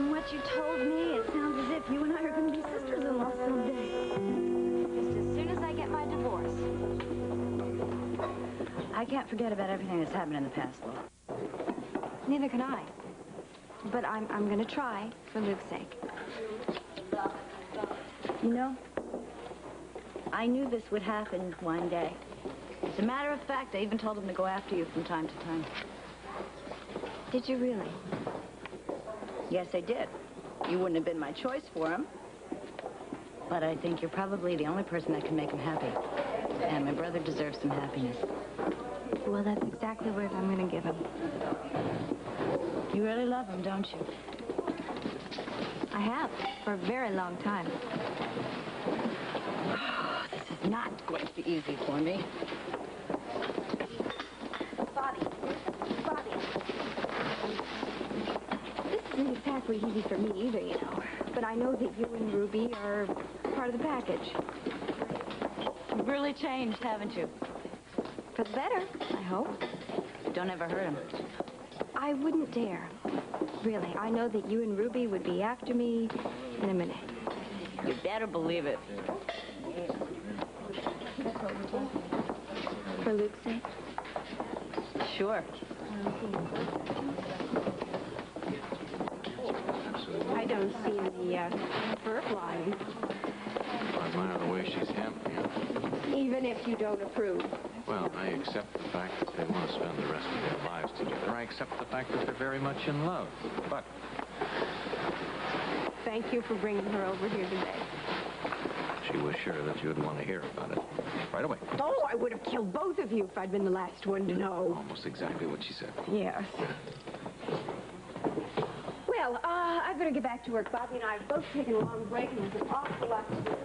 From what you told me, it sounds as if you and I are going to be sisters-in-law someday. Just as soon as I get my divorce. I can't forget about everything that's happened in the past, Laura. Neither can I. But I'm going to try for Luke's sake. You know, I knew this would happen one day. As a matter of fact, I even told him to go after you from time to time. Did you really? Yes, I did. You wouldn't have been my choice for him. But I think you're probably the only person that can make him happy. And my brother deserves some happiness. Well, that's exactly what I'm going to give him. You really love him, don't you? I have, for a very long time. This is not going to be easy for me. Bobbie. This isn't exactly easy for me either, you know. But I know that you and Ruby are part of the package. You've really changed, haven't you? For the better, I hope. Don't ever hurt him. I wouldn't dare. Really, I know that you and Ruby would be after me in a minute. You better believe it. For Luke's sake? Sure. I don't see any fur flying. I admire the way she's handling it. Even if you don't approve. Well, I accept the fact that they want to spend the rest of their lives together. I accept the fact that they're very much in love. But... Thank you for bringing her over here today. She was sure that you would want to hear about it. Right away. Oh, I would have killed both of you if I'd been the last one to know. Almost exactly what she said. Yes. Well, I better get back to work. Bobbie and I have both taken a long break, and there's an awful lot to do.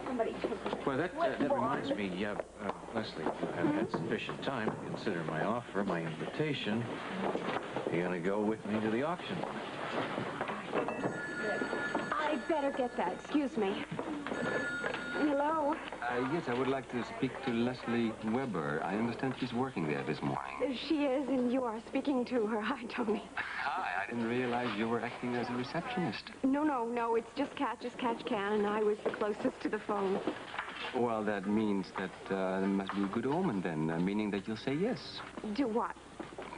Somebody took... Well, that reminds me, Lesley, I've had sufficient time to consider my offer, my invitation. You're going to go with me to the auction. I better get that. Excuse me. Hello? Yes, I would like to speak to Lesley Weber. I understand she's working there this morning. She is, and you are speaking to her. Hi, Tony. Hi, I didn't realize you were acting as a receptionist. No, it's just catch as catch can, and I was the closest to the phone. Well, that means that it must be a good omen then, meaning that you'll say yes. Do what?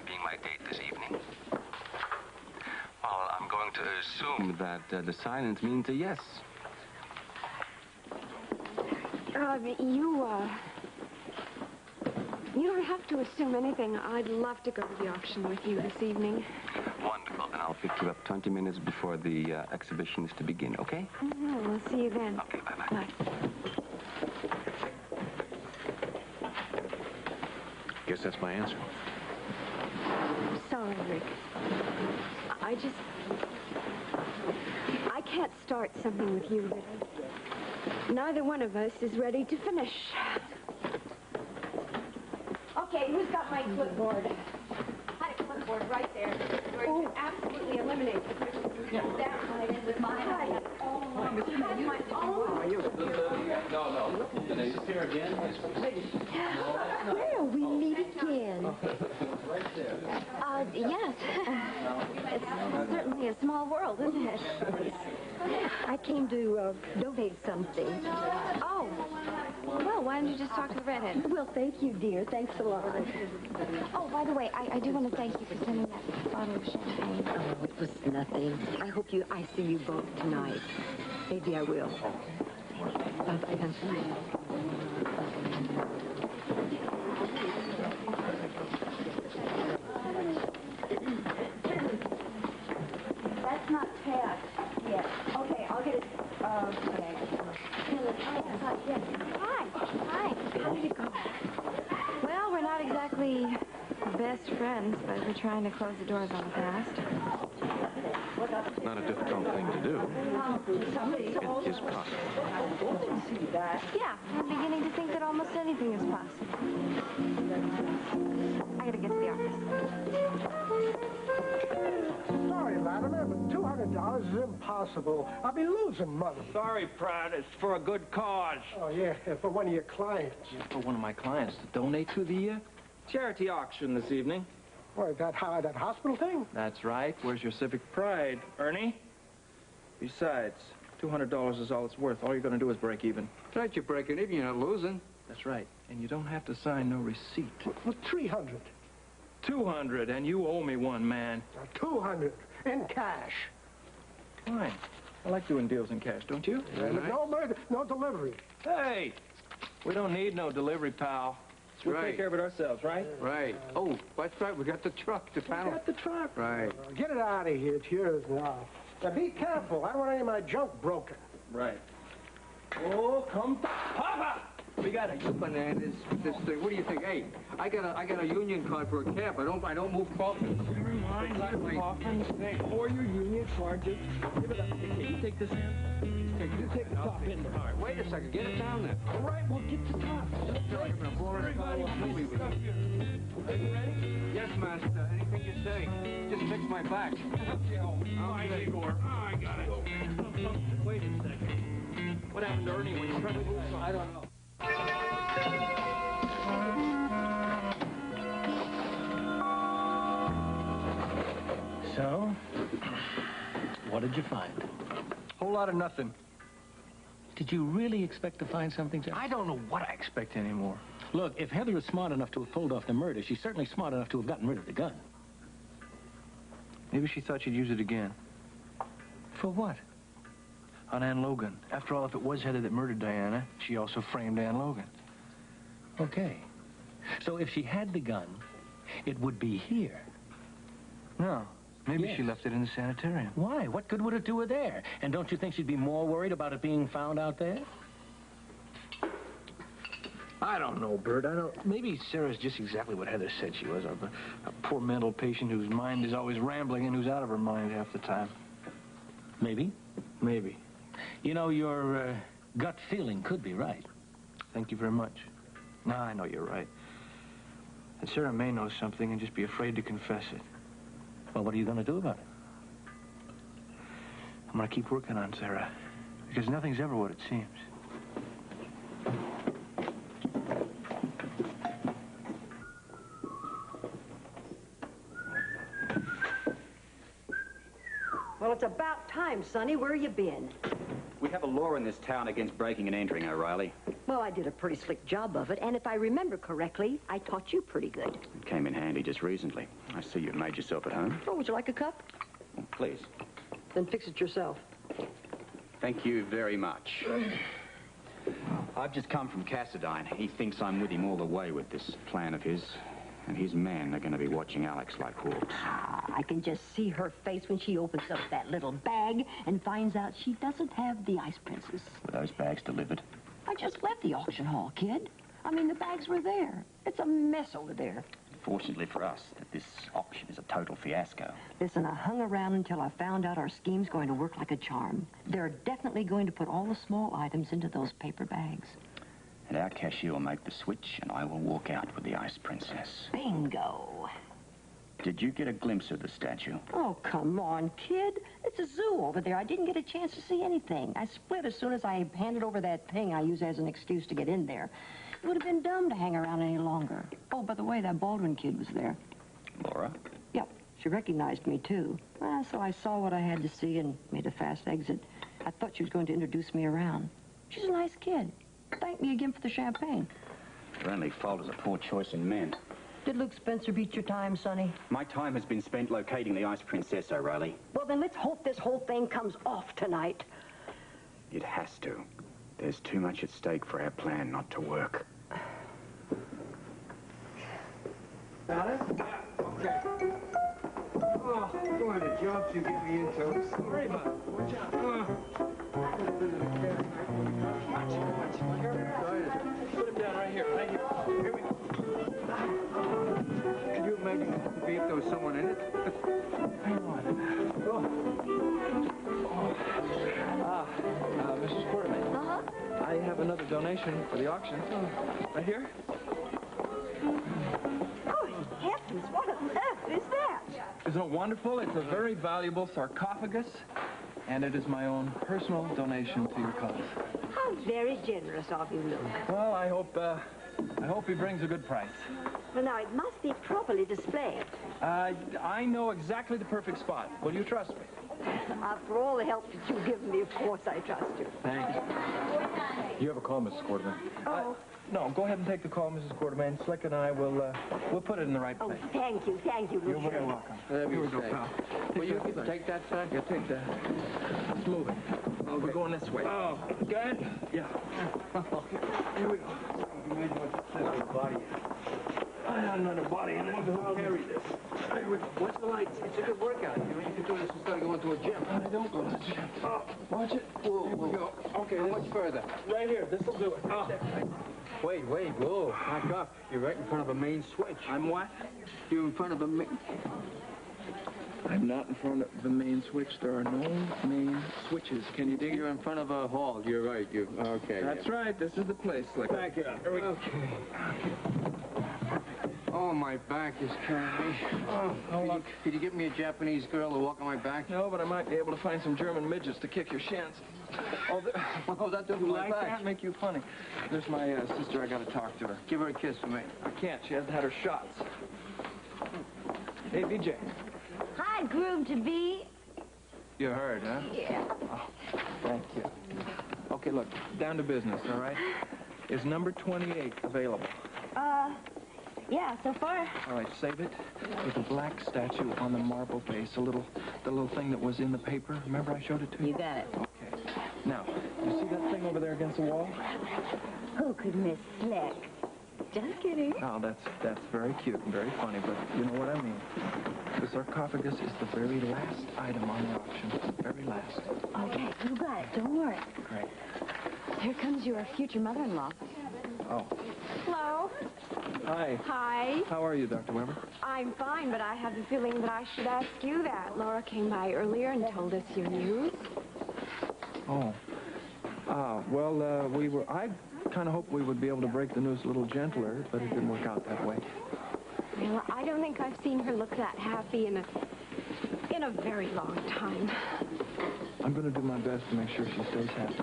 Being my date this evening. Well, I'm going to assume that the silence means a yes. You don't have to assume anything. I'd love to go to the auction with you this evening. Wonderful. Then I'll pick you up 20 minutes before the exhibition is to begin, okay? Mm-hmm. We'll see you then. Okay, bye-bye. Bye. Guess that's my answer. Sorry, Rick. I can't start something with you that neither one of us is ready to finish. Okay, who's got my clipboard? I had a clipboard right there where you can absolutely eliminate the picture. That right in with mine. Where we meet again? Yes. It's certainly a small world, isn't it? I came to donate something. Oh. Well, why don't you just talk to the redhead? Well, thank you, dear. Thanks a lot. Oh, by the way, I do want to thank you for sending that bottle of champagne. Oh, it was nothing. I hope I see you both tonight. Maybe I will. Bye-bye. That's not Pat yet. Okay, I'll get it. Okay. Hi. How did it go? Well, we're not exactly best friends, but we're trying to close the doors on the past. Not a difficult thing to do. It is possible. Yeah, I'm beginning to think that almost anything is possible. I gotta get to the office. Sorry, Latimer, but $200 is impossible. I'll be losing money. Sorry, Pratt. It's for a good cause. Oh, yeah, for one of your clients. For one of my clients to donate to the charity auction this evening. What, that hospital thing? That's right. Where's your civic pride, Ernie? Besides, $200 is all it's worth. All you're going to do is break even. Right, you're breaking even, you're not losing. That's right. And you don't have to sign no receipt. For 300. 200, and you owe me one, man. 200 in cash. Fine. I like doing deals in cash, don't you? No murder, no delivery. Hey! We don't need no delivery, pal. We'll right. take care of it ourselves, right? Right. Oh, that's right, we got the truck, the panel. Got the truck. Right. Get it out of here. It's yours now. Now be careful. I don't want any of my junk broken. Right. Oh, come Papa! We got it. You bananas, this thing. What do you think? Hey, I got a union card for a cab. I don't move coffins. Never mind your coffins. Hey, or your union card. Just give it up. Can you take this in? You take the top end. All right, wait a second. Get it down there. All right, we'll get the top. Everybody, please stuff here. Are you ready? Yes, master. Anything you say. Just fix my back. Hi, Igor. I got it. Wait a second. What happened to Ernie when you tried to move on? I don't know. So, what did you find? Whole lot of nothing. Did you really expect to find something, Jeff? I don't know what I expect anymore. Look, if Heather was smart enough to have pulled off the murder, she's certainly smart enough to have gotten rid of the gun. Maybe she thought she'd use it again. For what? On Ann Logan. After all, if it was Heather that murdered Diana, she also framed Ann Logan. Okay. So if she had the gun, it would be here. No. Maybe Yes. she left it in the sanitarium. Why? What good would it do her there? And don't you think she'd be more worried about it being found out there? I don't know, Bert. I don't... Maybe Sarah's just exactly what Heather said she was. A poor mental patient whose mind is always rambling and who's out of her mind half the time. Maybe. Maybe. You know, your gut feeling could be right. Thank you very much. No, I know you're right. And Sarah may know something and just be afraid to confess it. Well, what are you going to do about it? I'm going to keep working on Sarah. Because nothing's ever what it seems. Well, it's about time, Sonny. Where you been? We have a law in this town against breaking and entering, O'Reilly. Well, I did a pretty slick job of it, and if I remember correctly, I taught you pretty good. It came in handy just recently. I see you've made yourself at home. Oh, would you like a cup? Please. Then fix it yourself. Thank you very much. I've just come from Cassadine. He thinks I'm with him all the way with this plan of his. And his men are going to be watching Alex like hawks. I can just see her face when she opens up that little bag and finds out she doesn't have the Ice Princess. Were those bags delivered? I just left the auction hall, kid. I mean, the bags were there. It's a mess over there. Fortunately for us, that this auction is a total fiasco. Listen, I hung around until I found out our scheme's going to work like a charm. They're definitely going to put all the small items into those paper bags. And our cashier will make the switch, and I will walk out with the Ice Princess. Bingo. Did you get a glimpse of the statue? Oh, come on, kid. It's a zoo over there. I didn't get a chance to see anything. I split as soon as I handed over that thing I use as an excuse to get in there. It would have been dumb to hang around any longer. Oh, by the way, that Baldwin kid was there. Laura? Yep, she recognized me, too. Well, so I saw what I had to see and made a fast exit. I thought she was going to introduce me around. She's a nice kid. Thank me again for the champagne. Your only fault is a poor choice in men. Did Luke Spencer beat your time, Sonny? My time has been spent locating the Ice Princess, O'Reilly. Well, then let's hope this whole thing comes off tonight. It has to. There's too much at stake for our plan not to work. Got it? Yeah, okay. Oh, what a jump you get me into. Sorry about it. Watch out. Put him down right here. Right here. Here we go. Can you imagine if there was someone in it? Hang on. Mrs. Quartermain. Uh-huh. I have another donation for the auction. Right here. Oh, heavens, what on earth is that? Isn't it wonderful? It's a very valuable sarcophagus, and it is my own personal donation to your cause. How very generous of you, Luke. Well, I hope he brings a good price. Well, now, it must be properly displayed. I know exactly the perfect spot. Will you trust me? After all the help that you've given me, of course I trust you. Thanks. You have a call, Mrs. Quarterman. Oh. No, go ahead and take the call, Mrs. Quarterman. Slick and I will, we'll put it in the right place. Oh, thank you, You're very welcome. Here we go, pal. Will you take that, son? Yeah, take that. Let's move it. Oh, we're going this way. Oh, good? Yeah. Here we go. I'm not a body, and I'll carry this. Watch the lights. It's a good workout. You can do this instead of going to a gym. I don't go to the gym. Oh, watch it. Whoa, Here we go. Okay, How much further? right here. This will do it. Oh. Wait, whoa, back up. You're right in front of a main switch. I'm what? You're in front of a main... I'm not in front of the main switch. There are no main switches. Can you dig it? You're in front of a hall. You're right. Okay. That's right. This is the place. Slick. Back it up. Here we go. Okay. Oh, my back is killing me. Oh, Could you get me a Japanese girl to walk on my back? No, but I might be able to find some German midgets to kick your shins. Oh, that doesn't You my like back. that? Make you funny. There's my sister. I got to talk to her. Give her a kiss for me. I can't. She hasn't had her shots. Hey, BJ. Hi, groom to be. You heard, huh? Yeah. Oh, thank you. Okay, look, down to business, all right? Is number 28 available? Yeah, so far. All right, save it with the black statue on the marble base, the little thing that was in the paper. Remember I showed it to you? You got it. Okay. Now, you see that thing over there against the wall? Who could miss Slick? Just kidding. Oh, that's very cute and very funny, but you know what I mean. The sarcophagus is the very last item on the auction. Very last. Okay, you got it. Don't worry. Great. Here comes your future mother-in-law. Oh. Hello. Hi. Hi. How are you, Dr. Weber? I'm fine, but I have the feeling that I should ask you that. Laura came by earlier and told us your news. Oh. Well, I kind of hoped we would be able to break the news a little gentler, but it didn't work out that way. Well, I don't think I've seen her look that happy in a very long time. I'm going to do my best to make sure she stays happy.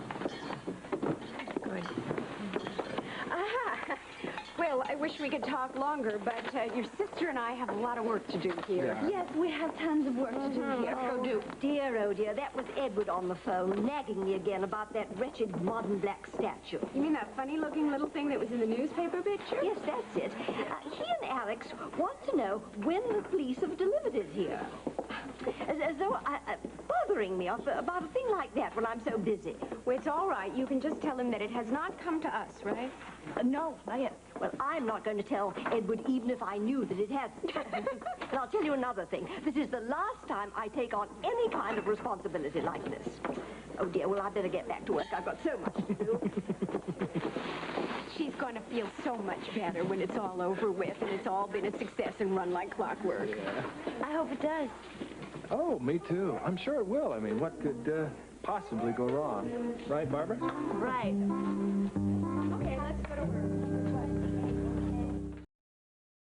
Good. Well, I wish we could talk longer, but your sister and I have a lot of work to do here. Yeah. Yes, we have tons of work to do here. Oh, Go do. Dear, oh dear, that was Edward on the phone, nagging me again about that wretched modern black statue. You mean that funny-looking little thing that was in the newspaper picture? Yes, that's it. He and Alex want to know when the police have delivered it here. As though bothering me about a thing like that when I'm so busy. Well, it's all right. You can just tell him that it has not come to us, right? No, not yet. Well, I'm not going to tell Edward even if I knew that it hadn't. And I'll tell you another thing. This is the last time I take on any kind of responsibility like this. Oh, dear. Well, I better get back to work. I've got so much to do. She's going to feel so much better when it's all over with and it's all been a success and run like clockwork. Yeah. I hope it does. Oh, me too. I'm sure it will. I mean, what could possibly go wrong? Right, Barbara? Right. Okay, let's go to work.